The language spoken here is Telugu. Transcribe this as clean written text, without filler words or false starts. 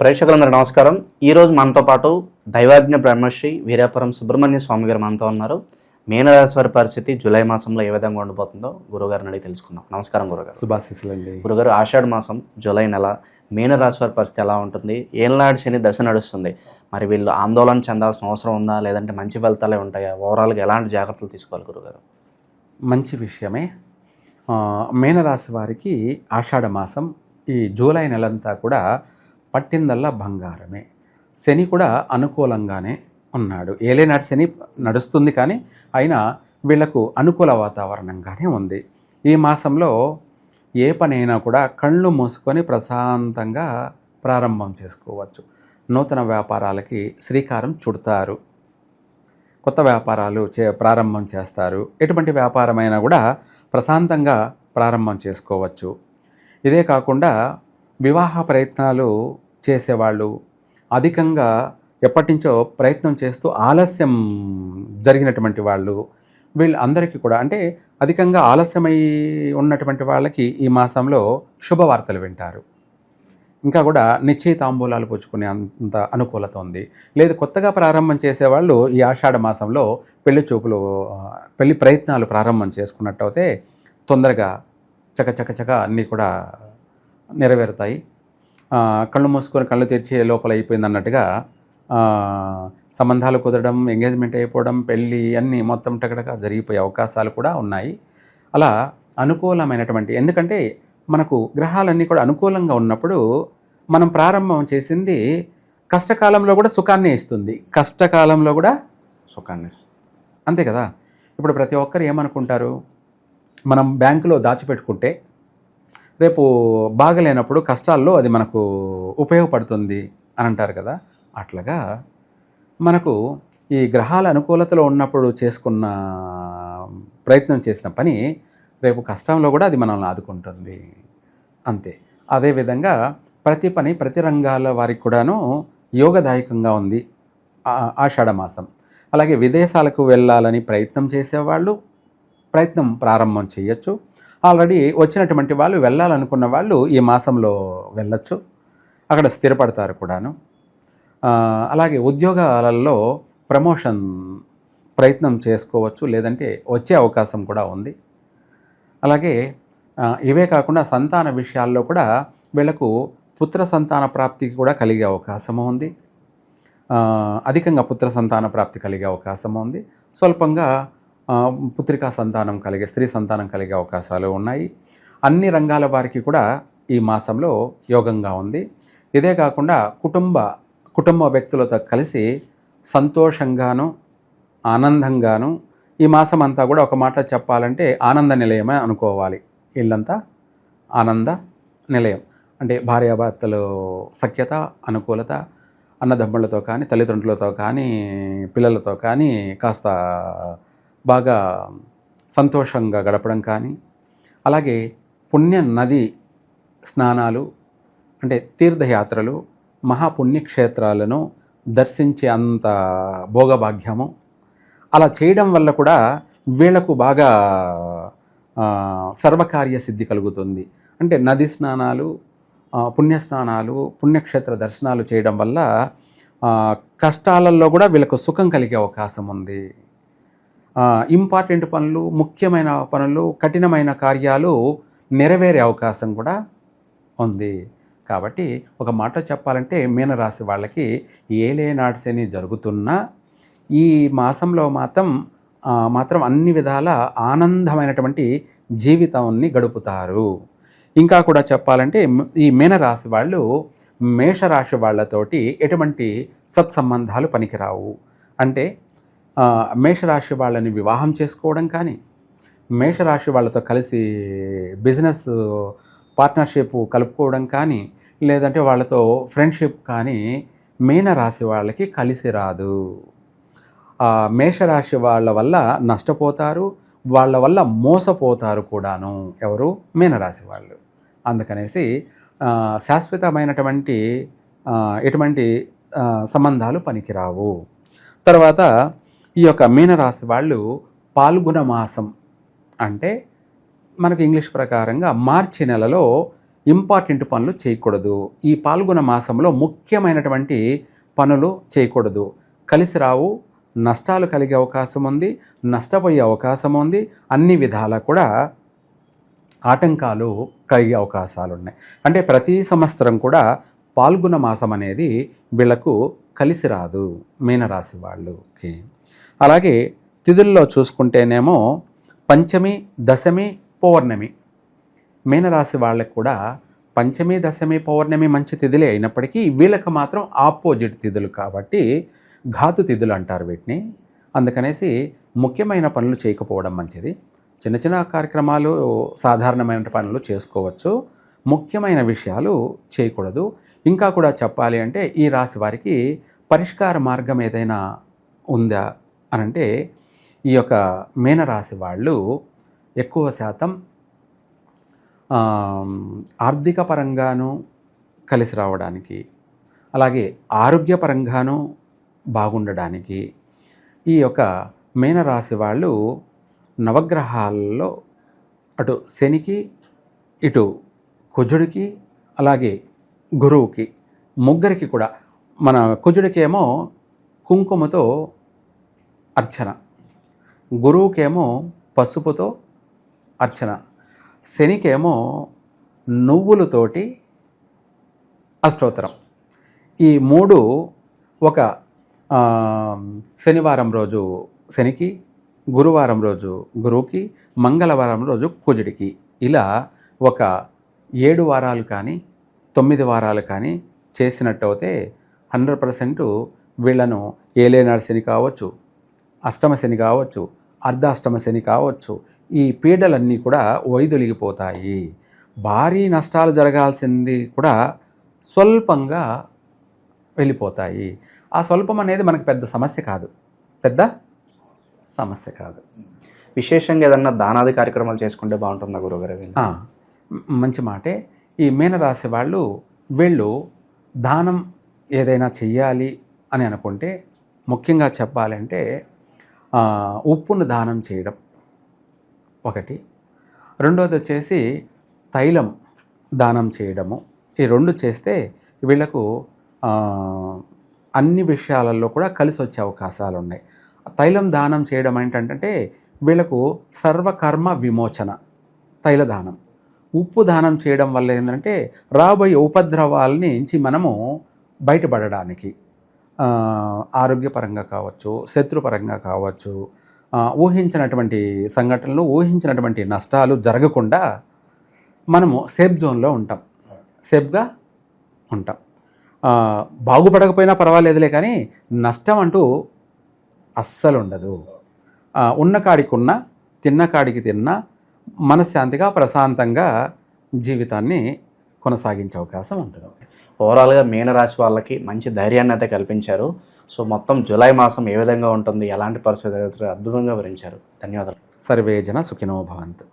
ప్రేక్షకులందరూ నమస్కారం. ఈరోజు మనతో పాటు దైవాజ్ఞ బ్రహ్మశ్రీ వీరాపురం సుబ్రహ్మణ్య స్వామి గారు మనతో ఉన్నారు. మీనరాశి వారి పరిస్థితి జూలై మాసంలో ఏ విధంగా ఉండిపోతుందో గురుగారిని అడిగి తెలుసుకుందాం. నమస్కారం గురుగారు. శుభాశీస్సులండి. గురుగారు, ఆషాఢ మాసం జూలై నెల మీనరాశి వారి పరిస్థితి ఎలా ఉంటుంది? ఏళ్ళనాడు శని దశ నడుస్తుంది. మరి వీళ్ళు ఆందోళన చెందాల్సిన అవసరం ఉందా, లేదంటే మంచి ఫలితాలే ఉంటాయా? ఓవరాల్గా ఎలాంటి జాగ్రత్తలు తీసుకోవాలి గురుగారు? మంచి విషయమే. మీనరాశి వారికి ఆషాఢ మాసం ఈ జూలై నెలంతా కూడా పట్టిందల్లా బంగారమే. శని కూడా అనుకూలంగానే ఉన్నాడు. ఏలేనాటి శని నడుస్తుంది, కానీ అయినా వీళ్లకు అనుకూల వాతావరణంగానే ఉంది. ఈ మాసంలో ఏ పనైనా కూడా కళ్ళు మూసుకొని ప్రశాంతంగా ప్రారంభం చేసుకోవచ్చు. నూతన వ్యాపారాలకి శ్రీకారం చుడతారు, కొత్త వ్యాపారాలు ప్రారంభం చేస్తారు. ఎటువంటి వ్యాపారమైనా కూడా ప్రశాంతంగా ప్రారంభం చేసుకోవచ్చు. ఇదే కాకుండా వివాహ ప్రయత్నాలు చేసేవాళ్ళు, అధికంగా ఎప్పటి నుంచో ప్రయత్నం చేస్తూ ఆలస్యం జరిగినటువంటి వాళ్ళు, వీళ్ళందరికీ కూడా, అంటే అధికంగా ఆలస్యమై ఉన్నటువంటి వాళ్ళకి ఈ మాసంలో శుభవార్తలు వింటారు. ఇంకా కూడా నిశ్చయితాంబూలాలు పుచ్చుకునే అంత అనుకూలత ఉంది. లేదు, కొత్తగా ప్రారంభం చేసేవాళ్ళు ఈ ఆషాఢ మాసంలో పెళ్లి ప్రయత్నాలు ప్రారంభం చేసుకున్నట్టయితే తొందరగా చక అన్నీ కూడా నెరవేరుతాయి. కళ్ళు మూసుకొని కళ్ళు తెరిచే లోపల అయిపోయింది అన్నట్టుగా సంబంధాలు కుదరడం, ఎంగేజ్మెంట్ అయిపోవడం, పెళ్ళి అన్నీ మొత్తం టకటక జరిగిపోయే అవకాశాలు కూడా ఉన్నాయి. అలా అనుకూలమైనటువంటి, ఎందుకంటే మనకు గ్రహాలన్నీ కూడా అనుకూలంగా ఉన్నప్పుడు మనం ప్రారంభం చేసింది కష్టకాలంలో కూడా సుఖాన్ని ఇస్తుంది, కష్టకాలంలో కూడా సుఖాన్ని. అంతే కదా. ఇప్పుడు ప్రతి ఒక్కరు ఏమనుకుంటారు, మనం బ్యాంకులో దాచిపెట్టుకుంటే రేపు బాగలేనప్పుడు కష్టాల్లో అది మనకు ఉపయోగపడుతుంది అని అంటారు కదా. అట్లాగా మనకు ఈ గ్రహాల అనుకూలతలో ఉన్నప్పుడు చేసుకున్న ప్రయత్నం చేసిన పని రేపు కష్టంలో కూడా అది మనల్ని ఆదుకుంటుంది. అంతే. అదేవిధంగా ప్రతి పని ప్రతి రంగాల వారికి కూడాను యోగదాయకంగా ఉంది ఆషాఢ మాసం. అలాగే విదేశాలకు వెళ్ళాలని ప్రయత్నం చేసేవాళ్ళు ప్రయత్నం ప్రారంభం చేయొచ్చు. ఆల్రెడీ వచ్చినటువంటి వాళ్ళు, వెళ్ళాలనుకున్న వాళ్ళు ఈ మాసంలో వెళ్ళొచ్చు, అక్కడ స్థిరపడతారు కూడాను. అలాగే ఉద్యోగాలలో ప్రమోషన్ ప్రయత్నం చేసుకోవచ్చు, లేదంటే వచ్చే అవకాశం కూడా ఉంది. అలాగే ఇవే కాకుండా సంతాన విషయాల్లో కూడా వీళ్లకు పుత్ర సంతాన ప్రాప్తికి కూడా కలిగే అవకాశం ఉంది. అధికంగా పుత్ర సంతాన ప్రాప్తి కలిగే అవకాశం ఉంది. స్వల్పంగా పుత్రికా సంతానం కలిగే, స్త్రీ సంతానం కలిగే అవకాశాలు ఉన్నాయి. అన్ని రంగాల వారికి కూడా ఈ మాసంలో యోగంగా ఉంది. ఇదే కాకుండా కుటుంబ వ్యక్తులతో కలిసి సంతోషంగాను ఆనందంగాను ఈ మాసం అంతా కూడా, ఒక మాట చెప్పాలంటే ఆనంద నిలయమే అనుకోవాలి. ఇల్లంతా ఆనంద నిలయం. అంటే భార్యాభర్తలు సఖ్యత, అనుకూలత, అన్నదమ్ములతో కానీ, తల్లిదండ్రులతో కానీ, పిల్లలతో కానీ కాస్త బాగా సంతోషంగా గడపడం కానీ, అలాగే పుణ్య నది స్నానాలు, అంటే తీర్థయాత్రలు, మహాపుణ్యక్షేత్రాలను దర్శించే అంత భోగభాగ్యము అలా చేయడం వల్ల కూడా వీళ్లకు బాగా సర్వకార్య సిద్ధి కలుగుతుంది. అంటే నది స్నానాలు, పుణ్యస్నానాలు, పుణ్యక్షేత్ర దర్శనాలు చేయడం వల్ల కష్టాలలో కూడా వీళ్ళకు సుఖం కలిగే అవకాశం ఉంది. ఇంపార్టెంట్ పనులు, ముఖ్యమైన పనులు, కఠినమైన కార్యాలు నెరవేరే అవకాశం కూడా ఉంది. కాబట్టి ఒక మాట చెప్పాలంటే మీనరాశి వాళ్ళకి ఏలేనాటి శని జరుగుతున్నా ఈ మాసంలో మాత్రం అన్ని విధాల ఆనందమైనటువంటి జీవితాన్ని గడుపుతారు. ఇంకా కూడా చెప్పాలంటే ఈ మీనరాశి వాళ్ళు మేషరాశి వాళ్ళతోటి ఎటువంటి సత్సంబంధాలు పనికిరావు. అంటే మేషరాశి వాళ్ళని వివాహం చేసుకోవడం కానీ, మేషరాశి వాళ్ళతో కలిసి బిజినెస్ పార్ట్నర్షిప్ కలుపుకోవడం కానీ, లేదంటే వాళ్ళతో ఫ్రెండ్షిప్ కానీ మీనరాశి వాళ్ళకి కలిసి రాదు. మేషరాశి వాళ్ళ వల్ల నష్టపోతారు, వాళ్ళ వల్ల మోసపోతారు కూడాను. ఎవరు? మీనరాశి వాళ్ళు. అందుకనేసి శాశ్వతమైనటువంటి ఎటువంటి సంబంధాలు పనికిరావు. తర్వాత ఈ యొక్క మీనరాశి వాళ్ళు పాల్గొన మాసం, అంటే మనకు ఇంగ్లీష్ ప్రకారంగా మార్చి నెలలో ఇంపార్టెంట్ పనులు చేయకూడదు. ఈ పాల్గొన మాసంలో ముఖ్యమైనటువంటి పనులు చేయకూడదు. కలిసి రావు, నష్టాలు కలిగే అవకాశం ఉంది, నష్టపోయే అవకాశం ఉంది, అన్ని విధాలా కూడా ఆటంకాలు కలిగే అవకాశాలు ఉన్నాయి. అంటే ప్రతి సంవత్సరం కూడా పాల్గొన మాసం అనేది వీళ్లకు కలిసి రాదు మీనరాశి వాళ్ళకి. అలాగే తిథుల్లో చూసుకుంటేనేమో పంచమి, దశమి, పౌర్ణమి. మీనరాశి వాళ్ళకి కూడా పంచమి, దశమి, పౌర్ణమి మంచి తిథులే అయినప్పటికీ వీళ్ళకి మాత్రం ఆపోజిట్ తిథులు కాబట్టి ఘాతు తిథులు అంటారు వీటిని. అందుకనేసి ముఖ్యమైన పనులు చేయకపోవడం మంచిది. చిన్న చిన్న కార్యక్రమాలు, సాధారణమైన పనులు చేసుకోవచ్చు, ముఖ్యమైన విషయాలు చేయకూడదు. ఇంకా కూడా చెప్పాలి అంటే ఈ రాశి వారికి పరిష్కార మార్గం ఏదైనా ఉందా అనంటే ఈ యొక్క మీనరాశి వాళ్ళు ఎక్కువ శాతం ఆర్థిక పరంగాను కలిసి రావడానికి, అలాగే ఆరోగ్యపరంగాను బాగుండడానికి ఈ యొక్క మీనరాశి వాళ్ళు నవగ్రహాల్లో అటు శనికి, ఇటు కుజుడికి, అలాగే గురువుకి, ముగ్గురికి కూడా, మన కుజుడికేమో కుంకుమతో అర్చన, గురువుకేమో పసుపుతో అర్చన, శనికేమో నువ్వులతోటి అష్టోత్తరం. ఈ మూడు ఒక శనివారం రోజు శనికి, గురువారం రోజు గురువుకి, మంగళవారం రోజు కుజుడికి, ఇలా ఒక 7 వారాలు కానీ 9 వారాలు కానీ చేసినట్టయితే 100% వీళ్ళను ఏలేనాడు శని కావచ్చు, అష్టమ శని కావచ్చు, అర్ధాష్టమ శని కావచ్చు, ఈ పీడలన్నీ కూడా వైదొలిగిపోతాయి. భారీ నష్టాలు జరగాల్సింది కూడా స్వల్పంగా వెళ్ళిపోతాయి. ఆ స్వల్పం అనేది మనకు పెద్ద సమస్య కాదు, విశేషంగా ఏదన్నా దానాది కార్యక్రమాలు చేసుకుంటే బాగుంటుందా గురుగారు? మంచి మాటే. ఈ మీనరాశి వీళ్ళు దానం ఏదైనా చెయ్యాలి అని అనుకుంటే ముఖ్యంగా చెప్పాలంటే ఉప్పును దానం చేయడం ఒకటి, రెండోది వచ్చేసి తైలం దానం చేయడము. ఈ 2 చేస్తే వీళ్లకు అన్ని విషయాలలో కూడా కలిసి వచ్చే అవకాశాలు ఉన్నాయి. తైలం దానం చేయడం ఏంటంటే వీళ్ళకు సర్వకర్మ విమోచన తైల దానం. ఉప్పు దానం చేయడం వల్ల ఏంటంటే రాబోయే ఉపద్రవాల నుంచి మనము బయటపడడానికి, ఆరోగ్యపరంగా కావచ్చు, శత్రుపరంగా కావచ్చు, ఊహించినటువంటి సంఘటనలు, ఊహించినటువంటి నష్టాలు జరగకుండా మనము సేఫ్గా ఉంటాం. బాగుపడకపోయినా పర్వాలేదులే, కానీ నష్టం అంటూ అస్సలు ఉండదు. ఉన్న కాడికున్న, తిన్న కాడికి తిన్న, మనశ్శాంతిగా ప్రశాంతంగా జీవితాన్ని కొనసాగించే అవకాశం ఉంటుంది. ఓవరాల్గా మీనరాశి వాళ్ళకి మంచి ధైర్యాన్ని అయితే కల్పించారు. సో మొత్తం జూలై మాసం ఏ విధంగా ఉంటుంది, ఎలాంటి పరిస్థితులు అద్భుతంగా వివరించారు. ధన్యవాదాలు. సర్వే జన సుఖినో భవంతు.